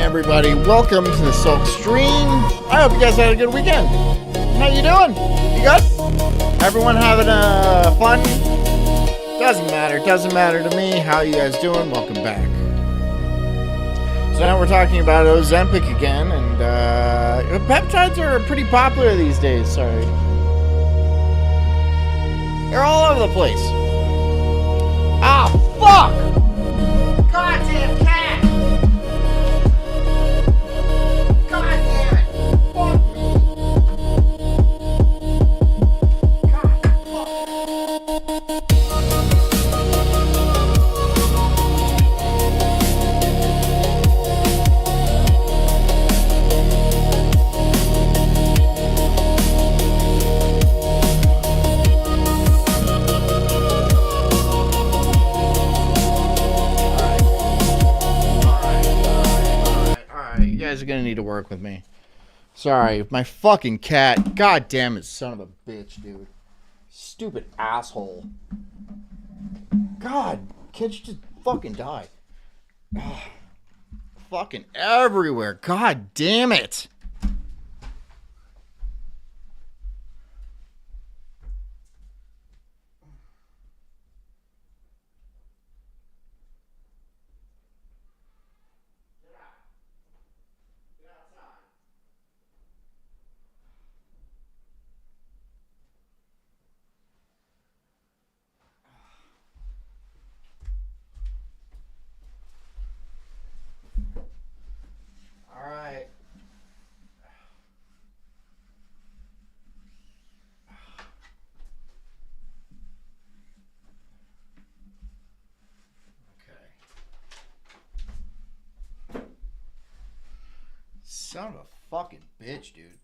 everybody. Welcome to the Sulk stream. I hope you guys had a good weekend. How you doing? You good? Everyone having fun? Doesn't matter to me. How you guys doing? Welcome back. So now we're talking about Hozempic again, and peptides are pretty popular these days. Sorry. They're all over the place. Ah, fuck! Goddamn cat! God damn it! Fuck me! God, you guys are gonna need to work with me. Sorry, my fucking cat. God damn it, son of a bitch, dude. Stupid asshole. God, kids just fucking die. Ugh. Fucking everywhere. God damn it. Alright. Okay. Son of a fucking bitch, dude.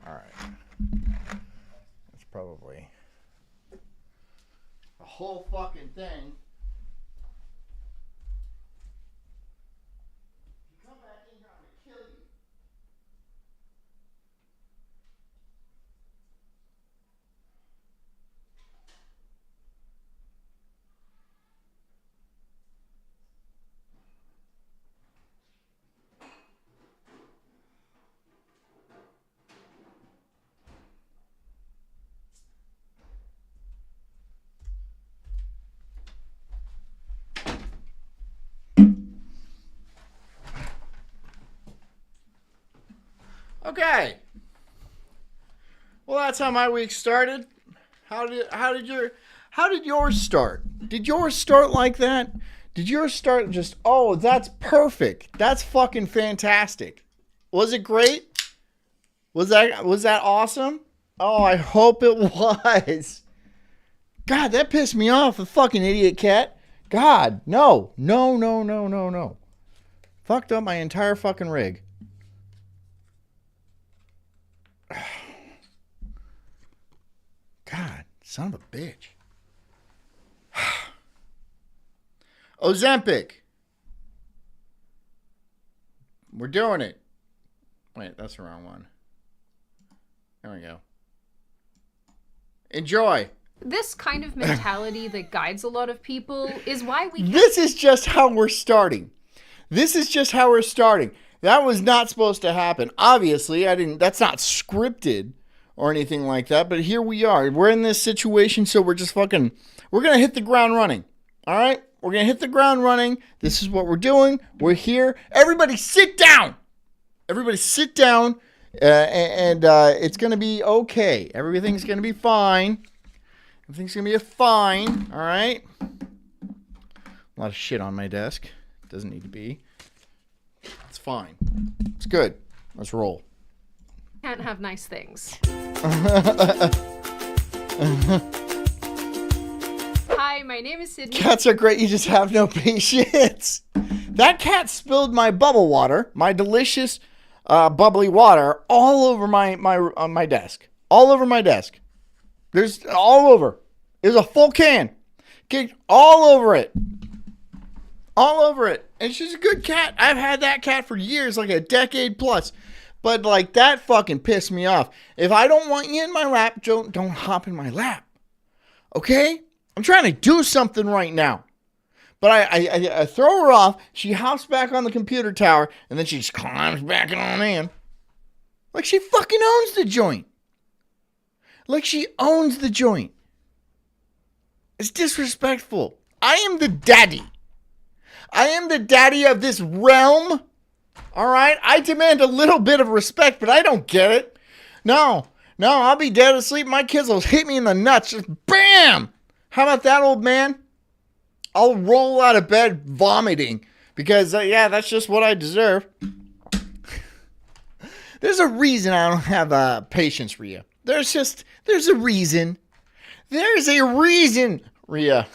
Alright. That's probably a whole fucking thing. Come back in here, I'm gonna kill you. Okay. Well, that's how my week started. How did yours start? Did yours start like that? Did yours start just, oh, that's perfect. That's fucking fantastic. Was it great? Was that awesome? Oh, I hope it was. God, that pissed me off, the fucking idiot cat. God, no. Fucked up my entire fucking rig. God, son of a bitch. Hozempic. We're doing it. Wait, that's the wrong one. There we go. Enjoy. This kind of mentality that guides a lot of people is why we... This is just how we're starting. That was not supposed to happen. Obviously, that's not scripted or anything like that, but here we are. We're in this situation, so we're going to hit the ground running. All right? We're going to hit the ground running. This is what we're doing. We're here. Everybody sit down. And it's going to be okay. Everything's going to be fine. Everything's going to be fine. All right? A lot of shit on my desk. Doesn't need to be. It's fine. It's good. Let's roll. Can't have nice things. Hi, my name is Sydney. Cats are great. You just have no patience. That cat spilled my bubble water, my delicious bubbly water, all over my desk. All over my desk. There's all over. It was a full can. Kicked all over it. All over it. And she's a good cat. I've had that cat for years, like a decade plus. But like that fucking pissed me off. If I don't want you in my lap, don't hop in my lap. Okay? I'm trying to do something right now. But I throw her off. She hops back on the computer tower, and then she just climbs back on in. Like she fucking owns the joint. Like she owns the joint. It's disrespectful. I am the daddy. I am the daddy of this realm. All right? I demand a little bit of respect, but I don't get it. No, I'll be dead asleep. My kids will hit me in the nuts. Just bam! How about that, old man? I'll roll out of bed vomiting because, that's just what I deserve. There's a reason I don't have patience, Rhea. There's a reason. There's a reason, Rhea.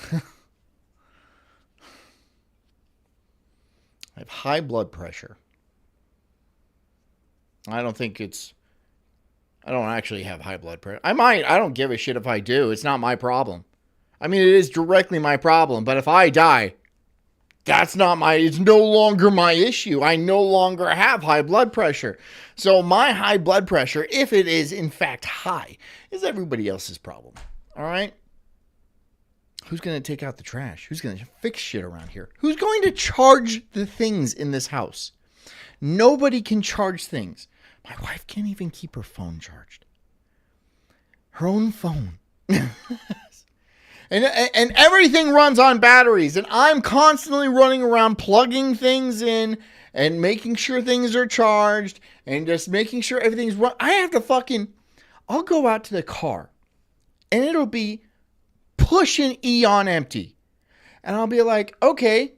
I have high blood pressure. I don't actually have high blood pressure. I might. I don't give a shit if I do. It's not my problem. I mean, it is directly my problem. But if I die, it's no longer my issue. I no longer have high blood pressure. So my high blood pressure, if it is in fact high, is everybody else's problem. All right? Who's going to take out the trash? Who's going to fix shit around here? Who's going to charge the things in this house? Nobody can charge things. My wife can't even keep her phone charged. Her own phone. And everything runs on batteries. And I'm constantly running around plugging things in and making sure things are charged and just making sure everything's run. I'll go out to the car and it'll be pushing E on empty. And I'll be like, okay,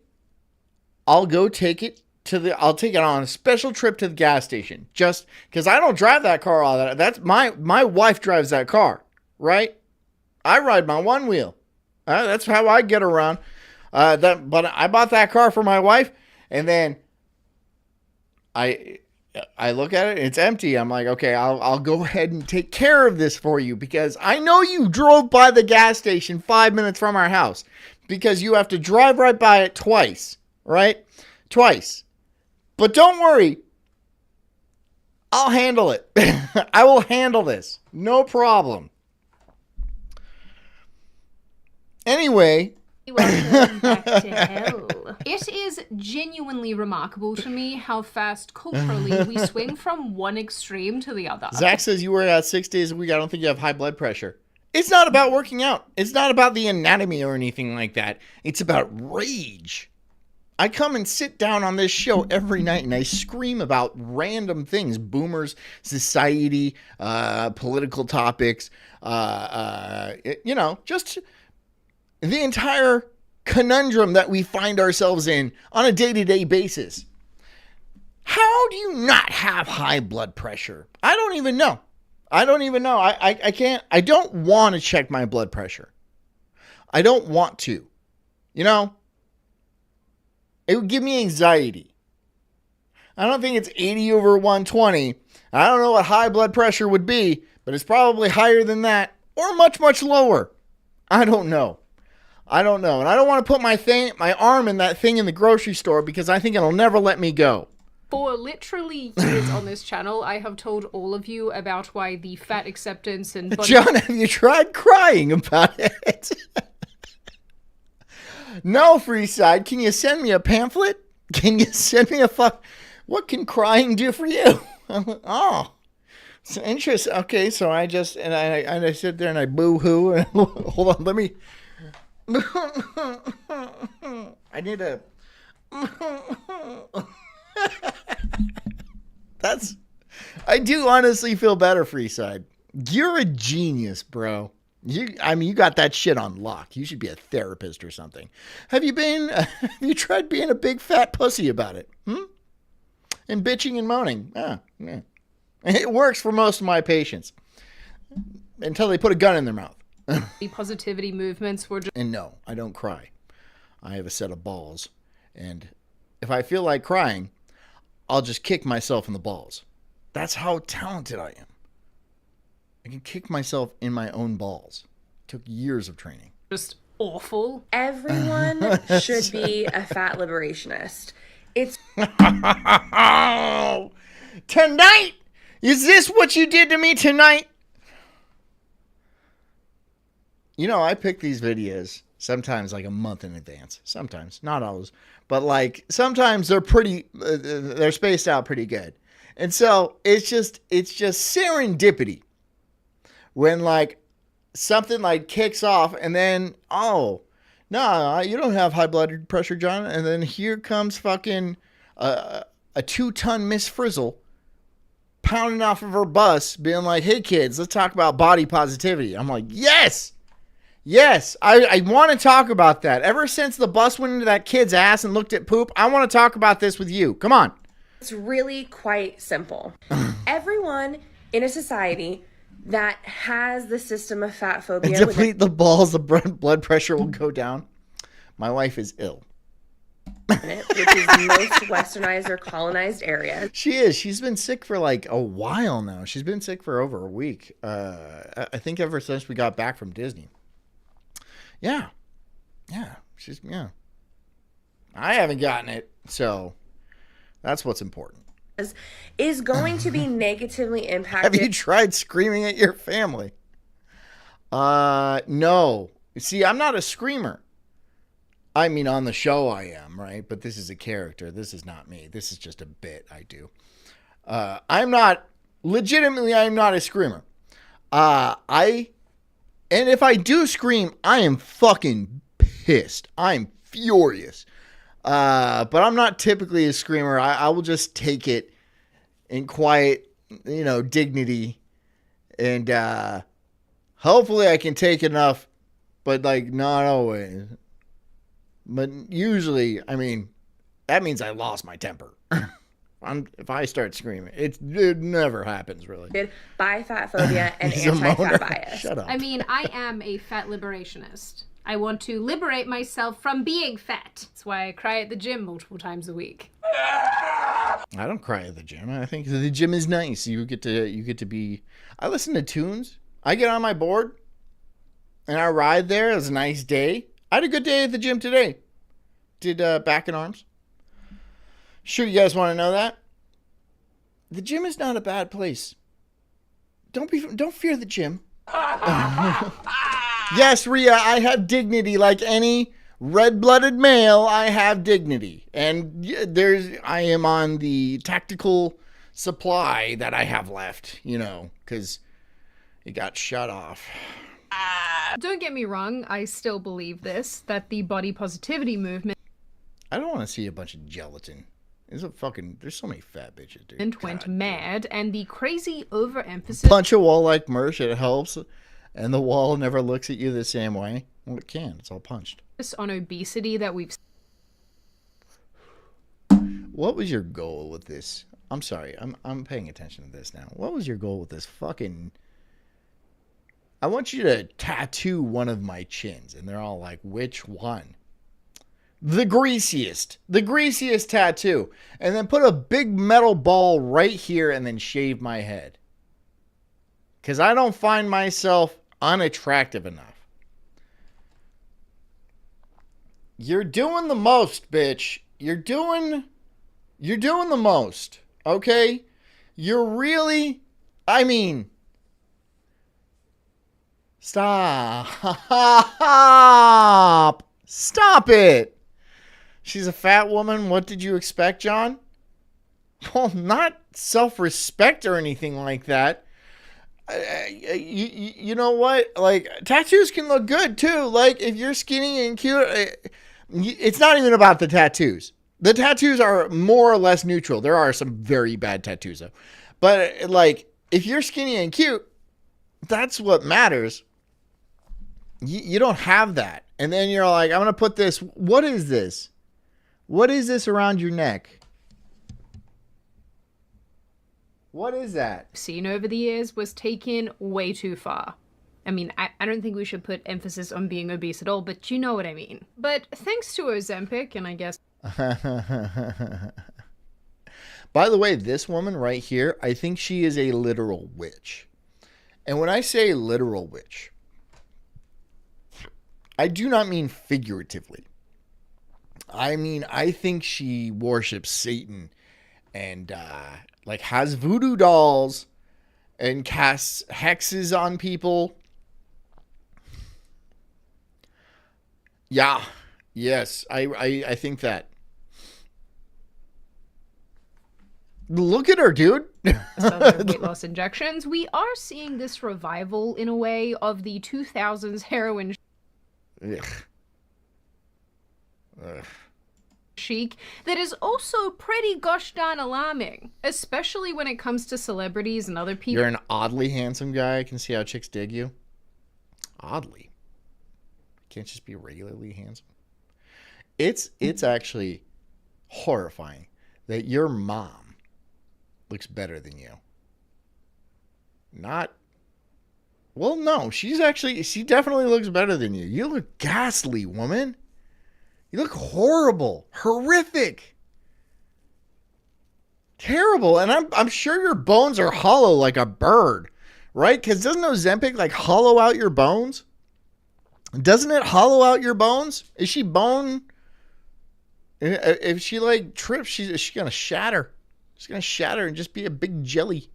I'll take it on a special trip to the gas station. Just because I don't drive that car all that. That's my wife drives that car, right? I ride my one wheel. That's how I get around. But I bought that car for my wife, and then I look at it, it's empty. I'm like, okay, I'll go ahead and take care of this for you because I know you drove by the gas station 5 minutes from our house because you have to drive right by it twice, right? Twice. But don't worry. I'll handle it. I will handle this. No problem. Anyway. Welcome back to hell. It is genuinely remarkable to me how fast culturally we swing from one extreme to the other. Zach says you work out 6 days a week. I don't think you have high blood pressure. It's not about working out. It's not about the anatomy or anything like that. It's about rage. I come and sit down on this show every night and I scream about random things. Boomers, society, political topics, just the entire conundrum that we find ourselves in on a day-to-day basis. How do you not have high blood pressure? I don't even know. I can't. I don't want to check my blood pressure. I don't want to. It would give me anxiety. I don't think it's 80 over 120. I don't know what high blood pressure would be, but it's probably higher than that or much, much lower. I don't know. And I don't want to put my arm in that thing in the grocery store because I think it'll never let me go. For literally years on this channel, I have told all of you about why the fat acceptance and body... John, have you tried crying about it? No, Freeside. Can you send me a pamphlet? Can you send me what can crying do for you? Oh, it's interesting. Okay, so I sit there and I boo-hoo. And hold on, let me... I need a... I do honestly feel better, Freeside. You're a genius, bro. You got that shit on lock. You should be a therapist or something. Have you tried being a big fat pussy about it? And bitching and moaning. Yeah. It works for most of my patients. Until they put a gun in their mouth. The positivity movements were just... And no, I don't cry. I have a set of balls. And if I feel like crying, I'll just kick myself in the balls. That's how talented I am. I can kick myself in my own balls. It took years of training. Just awful. Everyone should be a fat liberationist. It's... Tonight? Is this what you did to me tonight? You know, I pick these videos sometimes like a month in advance. Sometimes, not always, but like sometimes they're they're spaced out pretty good. And so it's just serendipity when like something like kicks off and then, oh, no, you don't have high blood pressure, John. And then here comes fucking a 2-ton Miss Frizzle pounding off of her bus being like, hey kids, let's talk about body positivity. I'm like, yes, I want to talk about that. Ever since the bus went into that kid's ass and looked at poop, I want to talk about this with you. Come on. It's really quite simple. Everyone in a society that has the system of fat phobia. And deplete the balls, the blood pressure will go down. My wife is ill. Which is most westernized or colonized areas. She is. She's been sick for like a while now. She's been sick for over a week. I think ever since we got back from Disney. Yeah. I haven't gotten it, so that's what's important. Is going to be negatively impacted. Have you tried screaming at your family? No. See, I'm not a screamer. I mean, on the show I am, right? But this is a character. This is not me. This is just a bit I do. I'm not a screamer. And if I do scream, I am fucking pissed. I'm furious. But I'm not typically a screamer. I will just take it in quiet, dignity. And hopefully I can take enough, but like not always. But usually, I mean, that means I lost my temper. If I start screaming, it never happens really. By fat phobia and anti-fat bias. Shut up. I mean, I am a fat liberationist. I want to liberate myself from being fat. That's why I cry at the gym multiple times a week. I don't cry at the gym. I think the gym is nice. You get to be. I listen to tunes. I get on my board, and I ride there. It was a nice day. I had a good day at the gym today. Did back and arms. Sure, you guys want to know that? The gym is not a bad place. Don't fear the gym. Yes, Rhea, I have dignity like any red-blooded male. I have dignity, and I am on the tactical supply that I have left. Because it got shut off. Don't get me wrong, I still believe that the body positivity movement I don't want to see a bunch of gelatin. There's so many fat bitches, dude. went mad, and the crazy overemphasis Punch a wall like Mersh, it helps, and the wall never looks at you the same way. Well, it can. It's all punched. on obesity that we've What was your goal with this? I'm sorry. I'm paying attention to this now. What was your goal with this fucking... I want you to tattoo one of my chins. And they're all like, which one? The greasiest tattoo. And then put a big metal ball right here and then shave my head. Because I don't find myself unattractive enough. You're doing the most, bitch. You're doing the most. Okay? You're really... I mean... Stop it. She's a fat woman. What did you expect, John? Well, not self-respect or anything like that. You know what? Like, tattoos can look good too. Like, if you're skinny and cute, it's not even about the tattoos. The tattoos are more or less neutral. There are some very bad tattoos though. But like, if you're skinny and cute, that's what matters. You don't have that. And then you're like, I'm going to put this. What is this? What is this around your neck? What is that? seen over the years was taken way too far. I mean, I don't think we should put emphasis on being obese at all, but you know what I mean. But thanks to Hozempic, and I guess... By the way, this woman right here, I think she is a literal witch. And when I say literal witch, I do not mean figuratively. I mean, I think she worships Satan and like has voodoo dolls and casts hexes on people. Yeah. Yes. I think that. Look at her, dude. Other weight loss injections, we are seeing this revival in a way of the 2000s heroin Ugh. Ugh. chic that is also pretty gosh darn alarming, especially when it comes to celebrities and other people. You're an oddly handsome guy. I can see how chicks dig you. Oddly. Can't just be regularly handsome. It's actually horrifying that your mom looks better than you. Not. Well, no, she definitely looks better than you. You look ghastly, woman. You look horrible, horrific, terrible. And I'm sure your bones are hollow like a bird, right? Because doesn't Ozempic like hollow out your bones? Doesn't it hollow out your bones? Is she bone? If she like trips, she's gonna shatter. She's gonna shatter and just be a big jelly.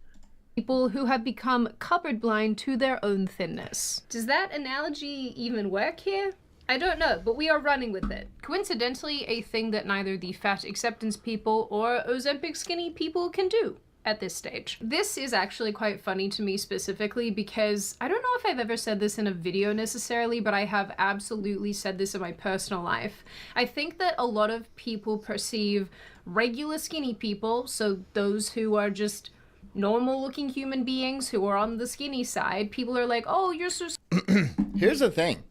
People who have become cupboard blind to their own thinness. Does that analogy even work here? I don't know, but we are running with it. Coincidentally, a thing that neither the fat acceptance people or Ozempic skinny people can do at this stage. This is actually quite funny to me specifically because I don't know if I've ever said this in a video necessarily, but I have absolutely said this in my personal life. I think that a lot of people perceive regular skinny people, so those who are just normal looking human beings who are on the skinny side, people are like, oh, you're so Here's the thing.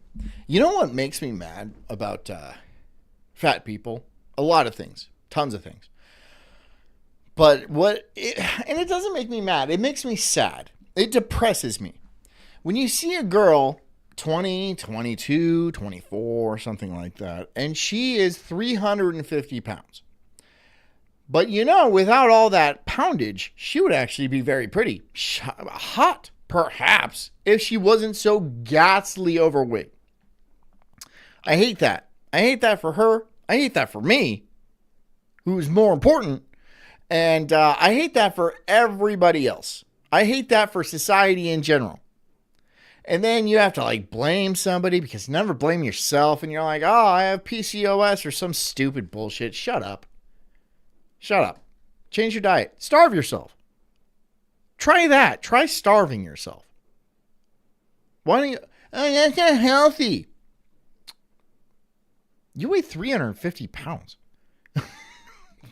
You know what makes me mad about fat people? A lot of things. Tons of things. But and it doesn't make me mad. It makes me sad. It depresses me. When you see a girl, 20, 22, 24, something like that, and she is 350 pounds. But without all that poundage, she would actually be very pretty. Hot, perhaps, if she wasn't so ghastly overweight. I hate that. I hate that for her. I hate that for me, who's more important. And I hate that for everybody else. I hate that for society in general. And then you have to blame somebody because you never blame yourself. And you're like, oh, I have PCOS or some stupid bullshit. Shut up. Shut up. Change your diet. Starve yourself. Try that. Try starving yourself. Why don't you? Oh, that's not healthy. You weigh 350 pounds.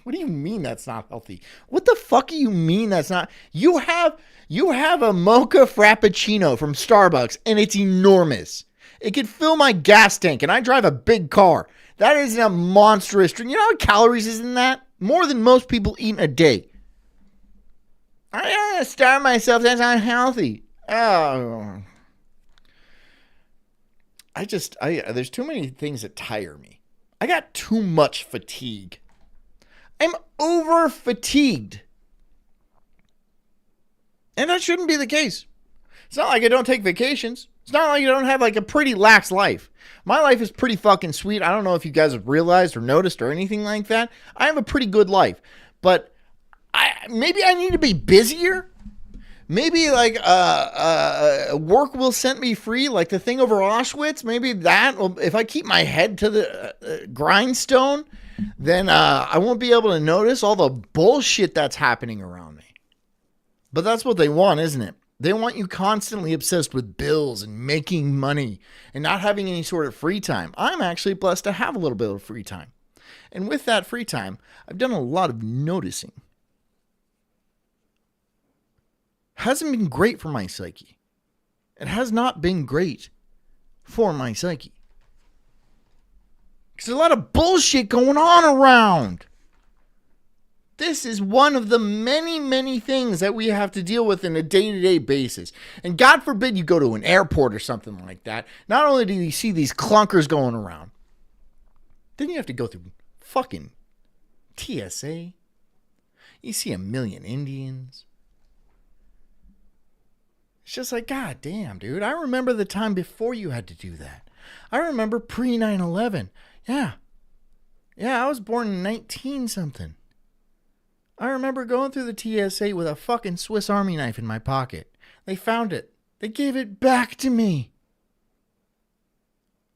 What do you mean that's not healthy? What the fuck do you mean that's not? You have a mocha frappuccino from Starbucks and it's enormous. It could fill my gas tank and I drive a big car. That is a monstrous drink. You know how many calories is in that? More than most people eat in a day. I gotta starve myself. That's unhealthy. Oh. There's too many things that tire me. I got too much fatigue. I'm over fatigued. And that shouldn't be the case. It's not like I don't take vacations. It's not like I don't have a pretty lax life. My life is pretty fucking sweet. I don't know if you guys have realized or noticed or anything like that. I have a pretty good life. But maybe I need to be busier. Maybe work will set me free, like the thing over Auschwitz. Maybe that, if I keep my head to the grindstone, then I won't be able to notice all the bullshit that's happening around me. But that's what they want, isn't it? They want you constantly obsessed with bills and making money and not having any sort of free time. I'm actually blessed to have a little bit of free time. And with that free time, I've done a lot of noticing. Hasn't been great for my psyche. It has not been great for my psyche. Because there's a lot of bullshit going on around. This is one of the many, many things that we have to deal with on a day-to-day basis. And God forbid you go to an airport or something like that. Not only do you see these clunkers going around, then you have to go through fucking TSA. You see a million Indians. It's just like, God damn, dude. I remember the time before you had to do that. I remember pre 9/11. Yeah, I was born in 19-something. I remember going through the TSA with a fucking Swiss Army knife in my pocket. They found it. They gave it back to me.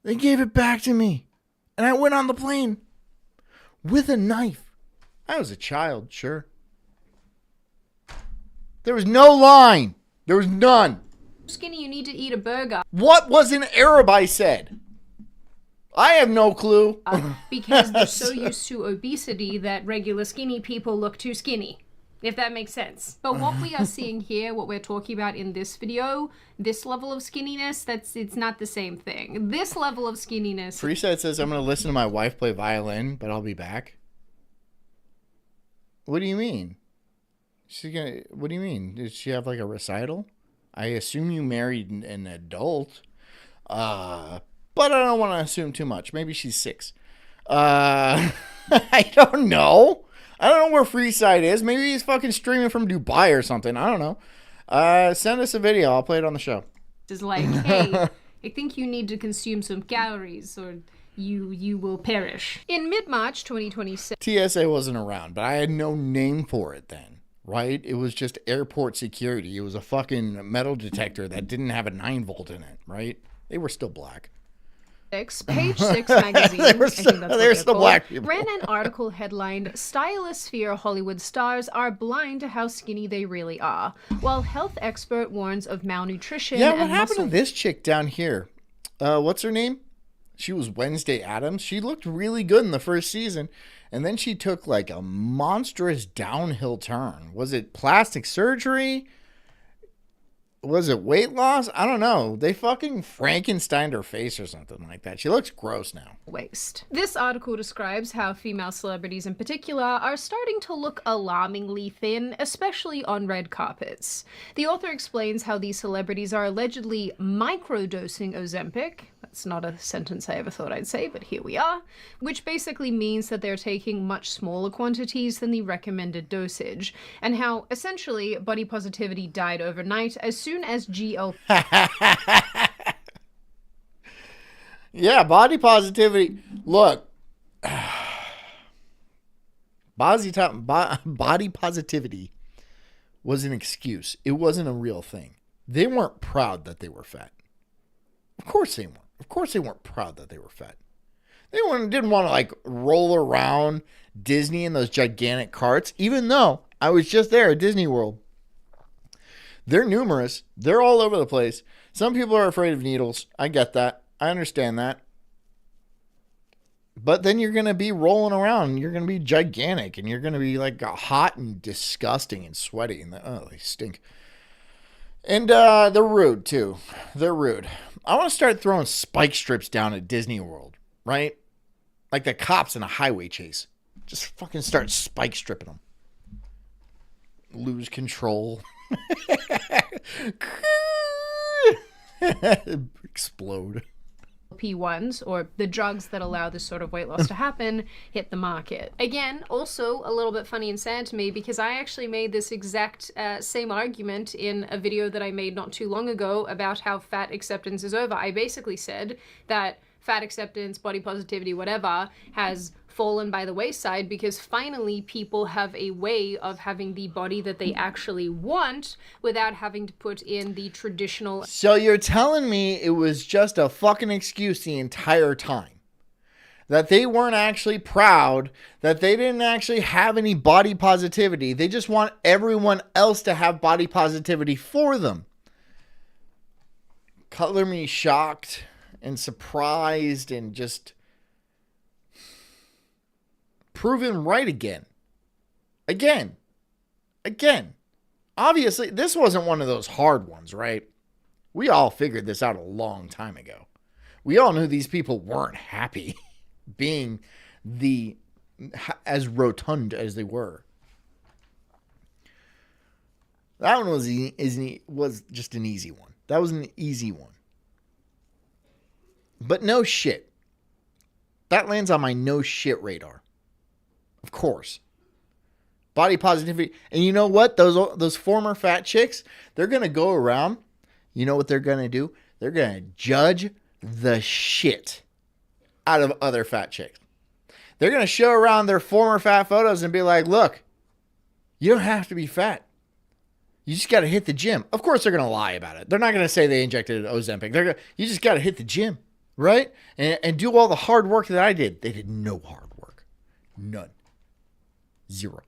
They gave it back to me. And I went on the plane with a knife. I was a child, sure. There was no line. There was none. Skinny, you need to eat a burger. What was in Arab I said? I have no clue. Because they're so used to obesity that regular skinny people look too skinny. If that makes sense. But what we are seeing here, what we're talking about in this video, this level of skinniness, it's not the same thing. This level of skinniness. Preset says, I'm going to listen to my wife play violin, but I'll be back. What do you mean? What do you mean? Did she have like a recital? I assume you married an adult. But I don't want to assume too much. Maybe she's 6. I don't know. I don't know where Freeside is. Maybe he's fucking streaming from Dubai or something. I don't know. Send us a video. I'll play it on the show. It's like, hey, I think you need to consume some calories or you will perish. In mid-March 2026. TSA wasn't around, but I had no name for it then, right? It was just airport security. It was a fucking metal detector that didn't have a 9-volt in it, right? They were still black. Page 6 magazine, I think that's what they're still called, black people. ran an article headlined, "Stylosphere Hollywood stars are blind to how skinny they really are," while health expert warns of malnutrition Yeah, and what happened muscle to this chick down here? What's her name? She was Wednesday Addams. She looked really good in the first season, and then she took like a monstrous downhill turn. Was it plastic surgery? Was it weight loss? I don't know. They fucking Frankensteined her face or something like that. She looks gross now. waste. This article describes how female celebrities in particular are starting to look alarmingly thin, especially on red carpets. The author explains how these celebrities are allegedly microdosing Ozempic. That's not a sentence I ever thought I'd say, but here we are. Which basically means that they're taking much smaller quantities than the recommended dosage, and how essentially body positivity died overnight as soon as GL. Yeah, body positivity. Look, body positivity was an excuse. It wasn't a real thing. They weren't proud that they were fat. Of course they weren't. Of course they weren't proud that they were fat. They didn't want to like roll around Disney in those gigantic carts, even though I was just there at Disney World. They're numerous. They're all over the place. Some people are afraid of needles. I get that. I understand that. But then you're going to be rolling around and you're going to be gigantic and you're going to be like hot and disgusting and sweaty. And they stink. And they're rude too. They're rude. I want to start throwing spike strips down at Disney World, right? Like the cops in a highway chase. Just fucking start spike stripping them. Lose control. Explode. P1s, or the drugs that allow this sort of weight loss to happen, hit the market. Again, also a little bit funny and sad to me because I actually made this exact same argument in a video that I made not too long ago about how fat acceptance is over. I basically said that fat acceptance, body positivity, whatever, has fallen by the wayside because finally people have a way of having the body that they actually want without having to put in the traditional. So you're telling me it was just a fucking excuse the entire time? That they weren't actually proud, that they didn't actually have any body positivity. They just want everyone else to have body positivity for them. Color me shocked and surprised and just proven right again. Again. Obviously, this wasn't one of those hard ones, right? We all figured this out a long time ago. We all knew these people weren't happy being as rotund as they were. That one was just an easy one. That was an easy one. But no shit. That lands on my no shit radar. Of course. Body positivity. And you know what? Those former fat chicks, they're going to go around. You know what they're going to do? They're going to judge the shit out of other fat chicks. They're going to show around their former fat photos and be like, look, you don't have to be fat. You just got to hit the gym. Of course, they're going to lie about it. They're not going to say they injected Ozempic. You just got to hit the gym. right? And do all the hard work that I did. They did no hard work. None. Zero.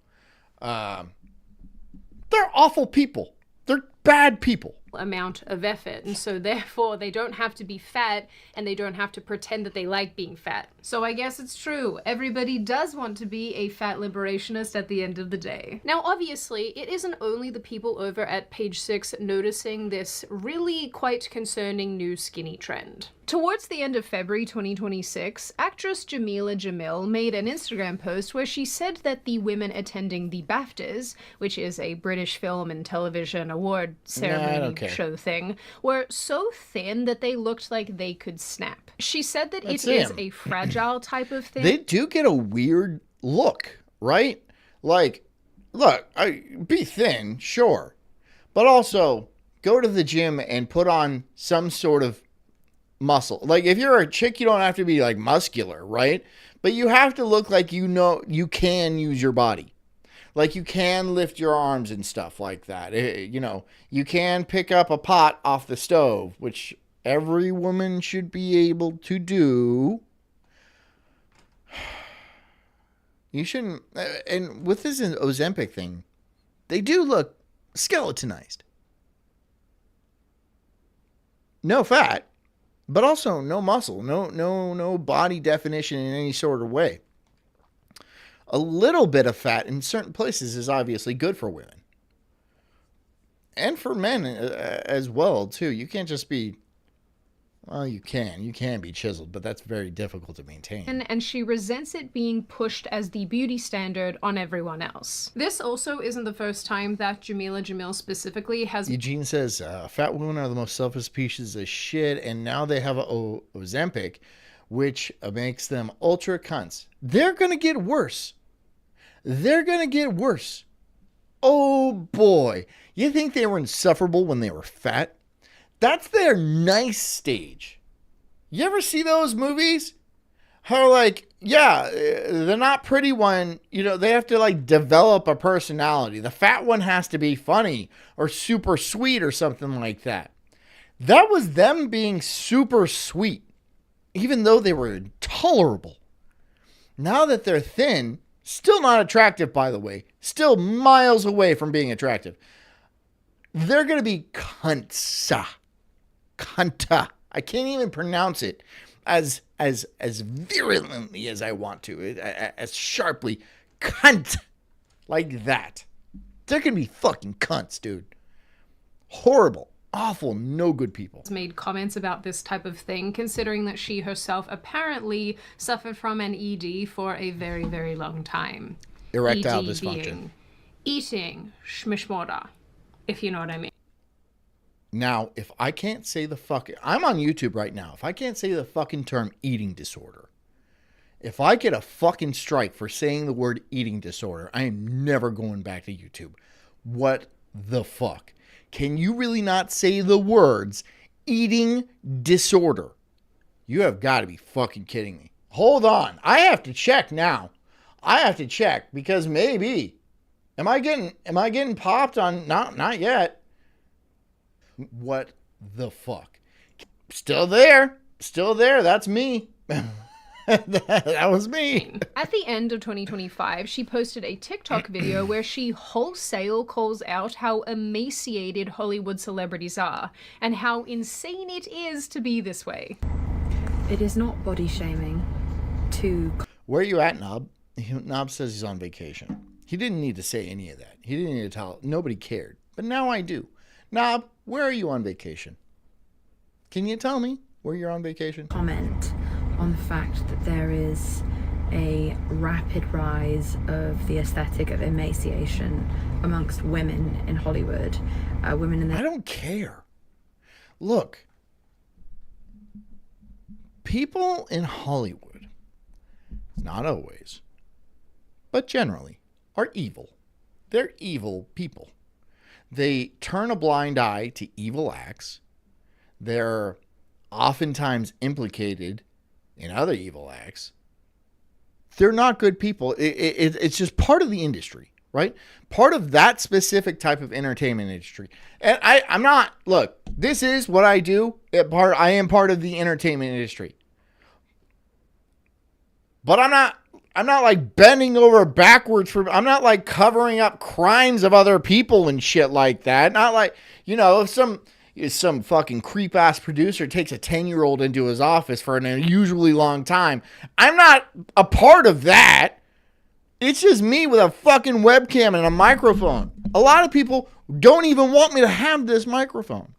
They're awful people. They're bad people. Amount of effort, and so therefore they don't have to be fat and they don't have to pretend that they like being fat. So I guess it's true, everybody does want to be a fat liberationist at the end of the day. Now obviously it isn't only the people over at page 6 noticing this really quite concerning new skinny trend. Towards the end of February 2026, actress Jameela Jamil made an Instagram post where she said that the women attending the BAFTAs, which is a British film and television award ceremony show thing, were so thin that they looked like they could snap. She said that it is a fragile type of thing. They do get a weird look, right? Like, look, be thin, sure, but also go to the gym and put on some sort of muscle. Like, if you're a chick, you don't have to be like muscular, right? But you have to look like you know you can use your body. Like, you can lift your arms and stuff like that. You know, you can pick up a pot off the stove, which every woman should be able to do. You shouldn't. And with this Ozempic thing, they do look skeletonized. No fat, but also no muscle, no body definition in any sort of way. A little bit of fat in certain places is obviously good for women. And for men as well, too. You can't just be, well, you can be chiseled, but that's very difficult to maintain. And she resents it being pushed as the beauty standard on everyone else. This also isn't the first time that Jameela Jamil specifically has... Eugene says, fat women are the most selfish pieces of shit, and now they have Ozempic, which makes them ultra cunts. They're going to get worse. They're going to get worse. Oh boy. You think they were insufferable when they were fat? That's their nice stage. You ever see those movies? How like, yeah, the not pretty one, you know, they have to like develop a personality. The fat one has to be funny or super sweet or something like that. That was them being super sweet, even though they were intolerable. Now that they're thin, still not attractive, by the way. Still miles away from being attractive. They're going to be cunts. Cunta. I can't even pronounce it as virulently as I want to. As sharply. Cunt. Like that. They're going to be fucking cunts, dude. Horrible. Awful, no good people. Made comments about this type of thing, considering that she herself apparently suffered from an ED for a very, very long time. Erectile ED dysfunction. Being eating schmishmorda, if you know what I mean. Now, if I can't say the fucking... I'm on YouTube right now. If I can't say the fucking term eating disorder, if I get a fucking strike for saying the word eating disorder, I am never going back to YouTube. What the fuck? Can you really not say the words eating disorder? You have got to be fucking kidding me. Hold on. I have to check now. I have to check because maybe. Am I getting popped on? Not yet. What the fuck? Still there. Still there. That's me. That was me. At the end of 2025, she posted a TikTok video where she wholesale calls out how emaciated Hollywood celebrities are and how insane it is to be this way. It is not body shaming to... Where are you at, Knob? Knob says he's on vacation. He didn't need to say any of that. He didn't need to tell. Nobody cared. But now I do. Knob, where are you on vacation? Can you tell me where you're on vacation? Comment on the fact that there is a rapid rise of the aesthetic of emaciation amongst women in Hollywood. Women in their... I don't care. Look, people in Hollywood, not always, but generally, are evil. They're evil people. They turn a blind eye to evil acts. They're oftentimes implicated in other evil acts. They're not good people. It's just part of the industry, right? Part of that specific type of entertainment industry. And I'm not, look, this is what I do. I am part of the entertainment industry. But I'm not like bending over backwards for, I'm not like covering up crimes of other people and shit like that. Not like, you know, if some fucking creep ass producer takes a 10-year-old into his office for an unusually long time, I'm not a part of that. It's just me with a fucking webcam and a microphone. A lot of people don't even want me to have this microphone.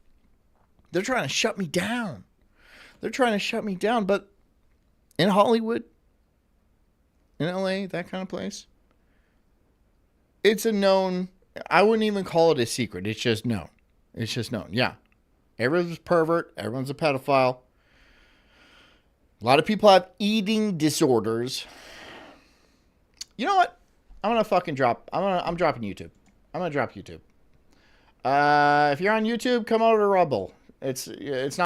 They're trying to shut me down. But in Hollywood, in LA, that kind of place, it's a known, I wouldn't even call it a secret. It's just known. Yeah. Everyone's a pervert. Everyone's a pedophile. A lot of people have eating disorders. You know what? I'm dropping YouTube. I'm gonna drop YouTube. If you're on YouTube, come over to Rumble. It's not